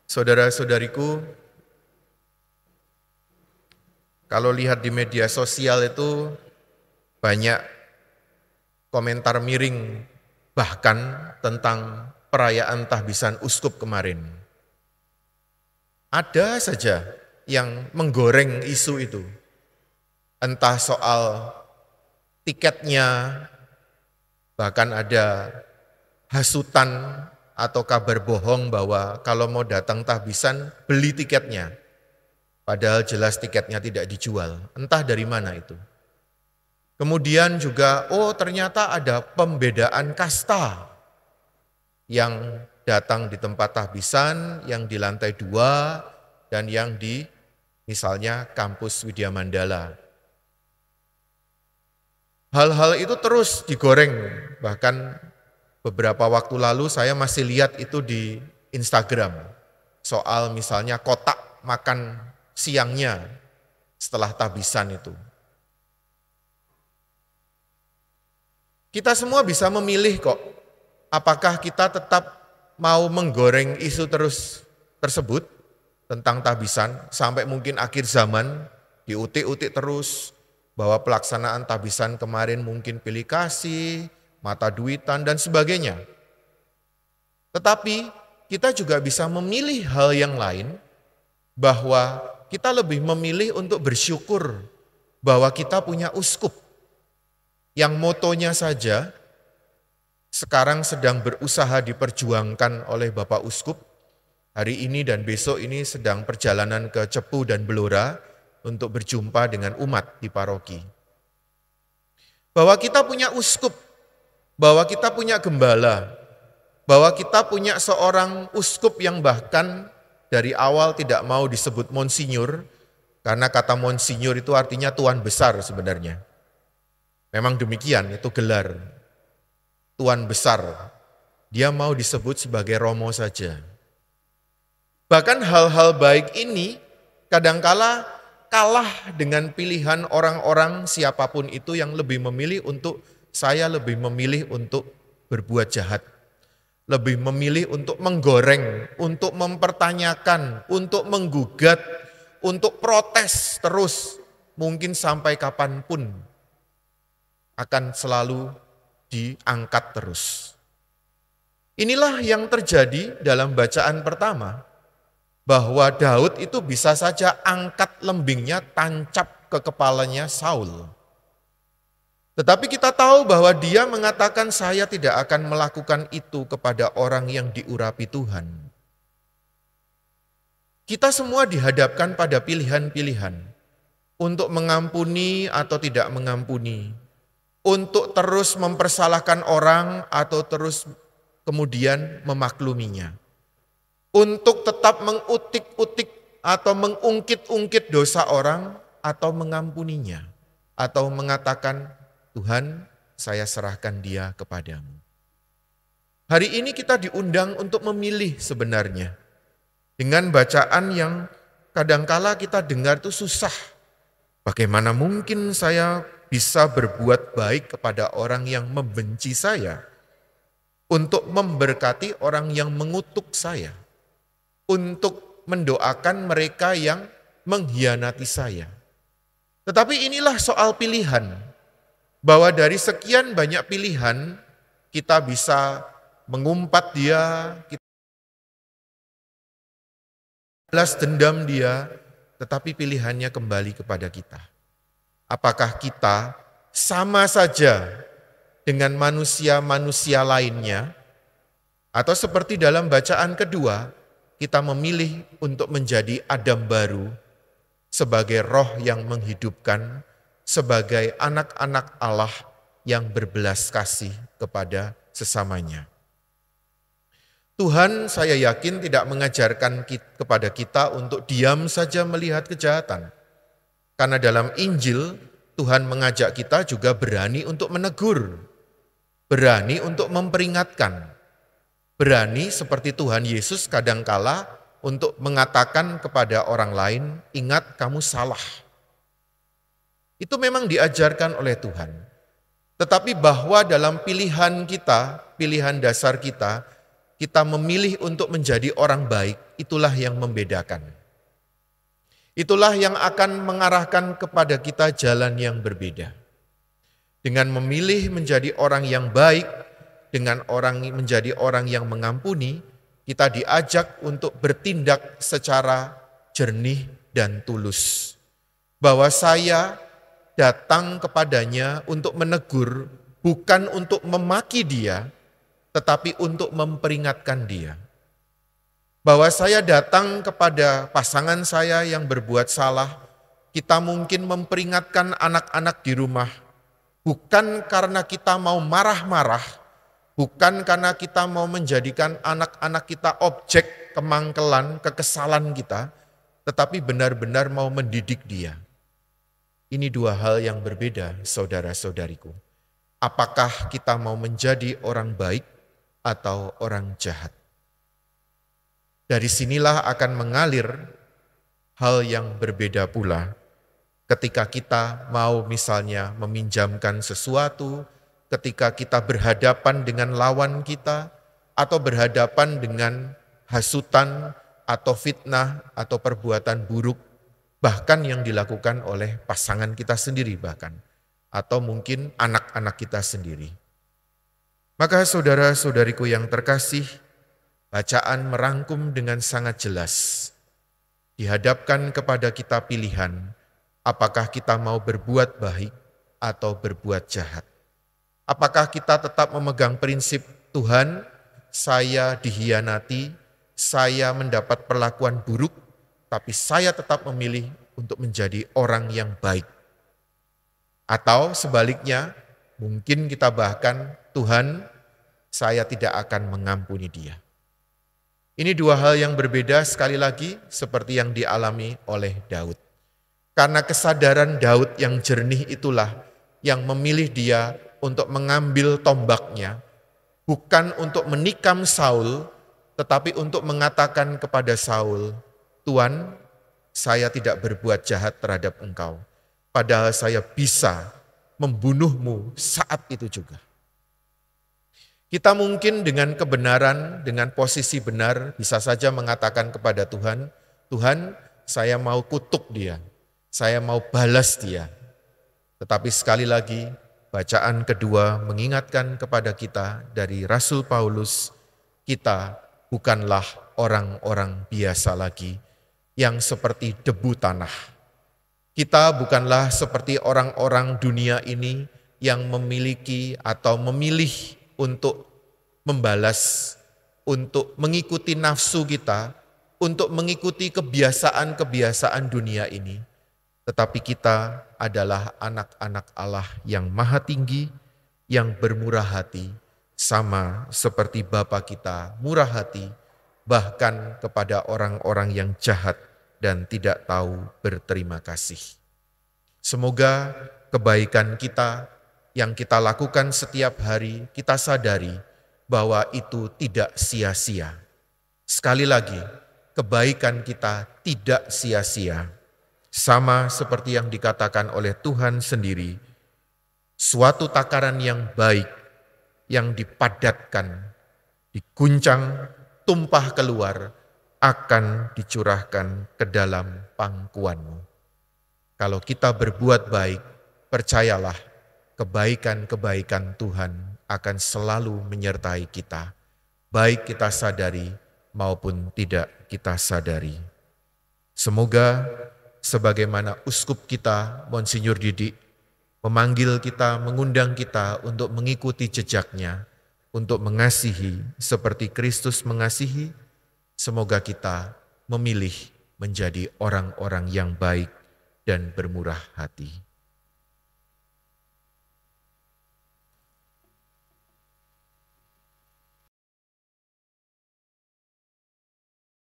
Saudara-saudariku, kalau lihat di media sosial itu banyak komentar miring bahkan tentang perayaan tahbisan uskup kemarin. Ada saja yang menggoreng isu itu, entah soal tiketnya, bahkan ada hasutan atau kabar bohong bahwa kalau mau datang tahbisan beli tiketnya. Padahal jelas tiketnya tidak dijual, entah dari mana itu. Kemudian juga, ternyata ada pembedaan kasta yang datang di tempat tahbisan, yang di lantai 2, dan yang di misalnya kampus Widya Mandala. Hal-hal itu terus digoreng, bahkan beberapa waktu lalu saya masih lihat itu di Instagram, soal misalnya kotak makan siangnya setelah tahbisan itu. Kita semua bisa memilih kok, apakah kita tetap mau menggoreng isu tersebut tentang tahbisan sampai mungkin akhir zaman diutik-utik terus bahwa pelaksanaan tahbisan kemarin mungkin pilih kasih, mata duitan dan sebagainya. Tetapi kita juga bisa memilih hal yang lain, bahwa kita lebih memilih untuk bersyukur bahwa kita punya uskup yang motonya saja sekarang sedang berusaha diperjuangkan oleh Bapak Uskup. Hari ini dan besok ini sedang perjalanan ke Cepu dan Blora untuk berjumpa dengan umat di paroki. Bahwa kita punya uskup, bahwa kita punya gembala, bahwa kita punya seorang uskup yang bahkan dari awal tidak mau disebut Monsinyur, karena kata Monsinyur itu artinya Tuan Besar sebenarnya. Memang demikian, itu gelar. Tuan Besar, dia mau disebut sebagai Romo saja. Bahkan hal-hal baik ini kadangkala kalah dengan pilihan orang-orang siapapun itu yang lebih memilih untuk berbuat jahat. Lebih memilih untuk menggoreng, untuk mempertanyakan, untuk menggugat, untuk protes terus, mungkin sampai kapanpun akan selalu diangkat terus. Inilah yang terjadi dalam bacaan pertama, bahwa Daud itu bisa saja angkat lembingnya tancap ke kepalanya Saul. Tetapi kita tahu bahwa dia mengatakan saya tidak akan melakukan itu kepada orang yang diurapi Tuhan. Kita semua dihadapkan pada pilihan-pilihan untuk mengampuni atau tidak mengampuni, untuk terus mempersalahkan orang atau terus kemudian memakluminya, untuk tetap mengutik-utik atau mengungkit-ungkit dosa orang atau mengampuninya, atau mengatakan, Tuhan, saya serahkan dia kepadamu. Hari ini kita diundang untuk memilih sebenarnya. Dengan bacaan yang kadangkala kita dengar itu susah. Bagaimana mungkin saya bisa berbuat baik kepada orang yang membenci saya? Untuk memberkati orang yang mengutuk saya? Untuk mendoakan mereka yang mengkhianati saya? Tetapi inilah soal pilihan. Bahwa dari sekian banyak pilihan, kita bisa mengumpat dia, kita balas dendam dia, tetapi pilihannya kembali kepada kita. Apakah kita sama saja dengan manusia-manusia lainnya, atau seperti dalam bacaan kedua, kita memilih untuk menjadi Adam baru, sebagai roh yang menghidupkan, sebagai anak-anak Allah yang berbelas kasih kepada sesamanya. Tuhan, saya yakin, tidak mengajarkan kepada kita untuk diam saja melihat kejahatan. Karena dalam Injil, Tuhan mengajak kita juga berani untuk menegur, berani untuk memperingatkan, berani seperti Tuhan Yesus kadangkala untuk mengatakan kepada orang lain, ingat kamu salah. Itu memang diajarkan oleh Tuhan. Tetapi bahwa dalam pilihan kita, pilihan dasar kita, kita memilih untuk menjadi orang baik, itulah yang membedakan. Itulah yang akan mengarahkan kepada kita jalan yang berbeda. Dengan memilih menjadi orang yang baik, dengan menjadi orang yang mengampuni, kita diajak untuk bertindak secara jernih dan tulus. Bahwa saya datang kepadanya untuk menegur, bukan untuk memaki dia, tetapi untuk memperingatkan dia. Bahwa saya datang kepada pasangan saya yang berbuat salah, kita mungkin memperingatkan anak-anak di rumah, bukan karena kita mau marah-marah, bukan karena kita mau menjadikan anak-anak kita objek kemangkelan, kekesalan kita, tetapi benar-benar mau mendidik dia. Ini dua hal yang berbeda, saudara-saudariku. Apakah kita mau menjadi orang baik atau orang jahat? Dari sinilah akan mengalir hal yang berbeda pula ketika kita mau misalnya meminjamkan sesuatu, ketika kita berhadapan dengan lawan kita, atau berhadapan dengan hasutan atau fitnah atau perbuatan buruk, bahkan yang dilakukan oleh pasangan kita sendiri bahkan, atau mungkin anak-anak kita sendiri. Maka saudara-saudariku yang terkasih, bacaan merangkum dengan sangat jelas. Dihadapkan kepada kita pilihan, apakah kita mau berbuat baik atau berbuat jahat. Apakah kita tetap memegang prinsip Tuhan, saya dihianati, saya mendapat perlakuan buruk, tapi saya tetap memilih untuk menjadi orang yang baik. Atau sebaliknya, mungkin kita bahkan, Tuhan, saya tidak akan mengampuni dia. Ini dua hal yang berbeda sekali lagi seperti yang dialami oleh Daud. Karena kesadaran Daud yang jernih itulah yang memilih dia untuk mengambil tombaknya, bukan untuk menikam Saul, tetapi untuk mengatakan kepada Saul, Tuhan, saya tidak berbuat jahat terhadap engkau, padahal saya bisa membunuhmu saat itu juga. Kita mungkin dengan kebenaran, dengan posisi benar, bisa saja mengatakan kepada Tuhan, Tuhan, saya mau kutuk dia, saya mau balas dia. Tetapi sekali lagi, bacaan kedua mengingatkan kepada kita dari Rasul Paulus, kita bukanlah orang-orang biasa lagi yang seperti debu tanah. Kita bukanlah seperti orang-orang dunia ini yang memiliki atau memilih untuk membalas, untuk mengikuti nafsu kita, untuk mengikuti kebiasaan-kebiasaan dunia ini. Tetapi kita adalah anak-anak Allah yang maha tinggi, yang bermurah hati, sama seperti Bapa kita murah hati, bahkan kepada orang-orang yang jahat dan tidak tahu berterima kasih. Semoga kebaikan kita yang kita lakukan setiap hari, kita sadari bahwa itu tidak sia-sia. Sekali lagi, kebaikan kita tidak sia-sia. Sama seperti yang dikatakan oleh Tuhan sendiri, suatu takaran yang baik, yang dipadatkan, diguncang, tumpah keluar, akan dicurahkan ke dalam pangkuanmu. Kalau kita berbuat baik, percayalah, kebaikan-kebaikan Tuhan akan selalu menyertai kita, baik kita sadari maupun tidak kita sadari. Semoga sebagaimana uskup kita, Monsinyur Didik, memanggil kita, mengundang kita untuk mengikuti jejaknya, untuk mengasihi seperti Kristus mengasihi, semoga kita memilih menjadi orang-orang yang baik dan bermurah hati.